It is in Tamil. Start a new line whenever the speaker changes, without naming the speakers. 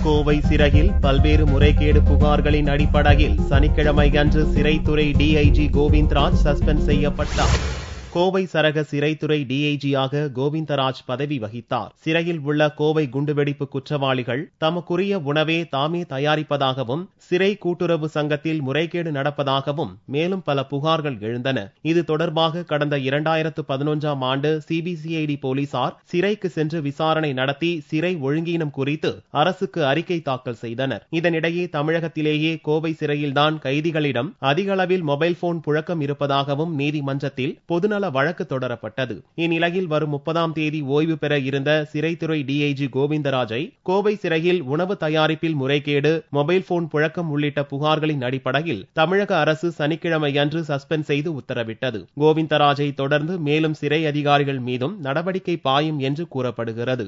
கோவை சிறையில் பல்வேறு முறைகேடு புகார்களின் அடிப்படையில் சனிக்கிழமை அன்று சிறைத்துறை டிஐஜி கோவிந்தராஜ் சஸ்பெண்ட் செய்யப்பட்டார். கோவை சரக சிறைத்துறை டிஐஜியாக கோவிந்தராஜ் பதவி வகித்தார். சிறையில் உள்ள கோவை குண்டுவெடிப்பு குற்றவாளிகள் தமக்குரிய உணவே தாமே தயாரிப்பதாகவும் சிறை கூட்டுறவு சங்கத்தில் முறைகேடு நடப்பதாகவும் மேலும் பல புகார்கள் எழுந்தன. இது தொடர்பாக கடந்த 2011ஆம் ஆண்டு சிபிசிஐடி போலீசார் சிறைக்கு சென்று விசாரணை நடத்தி சிறை ஒழுங்கீனம் குறித்து அரசுக்கு அறிக்கை தாக்கல் செய்தனர். இதனிடையே தமிழகத்திலேயே கோவை சிறையில்தான் கைதிகளிடம் அதிக அளவில் மொபைல் போன் புழக்கம் இருப்பதாகவும் நீதிமன்றத்தில் பொதுநல வழக்கு தொடரப்பட்டது. இந்நிலையில் வரும் 30ஆம் தேதி ஓய்வு பெற இருந்த சிறைத்துறை டிஐஜி கோவிந்தராஜை கோவை சிறையில் உணவு தயாரிப்பில் முறைகேடு, மொபைல் போன் புழக்கம் உள்ளிட்ட புகார்களின் அடிப்படையில் தமிழக அரசு சனிக்கிழமை அன்று சஸ்பெண்ட் செய்து உத்தரவிட்டது. கோவிந்தராஜை தொடர்ந்து மேலும் சிறை அதிகாரிகள் மீதும் நடவடிக்கை பாயும் என்று கூறப்படுகிறது.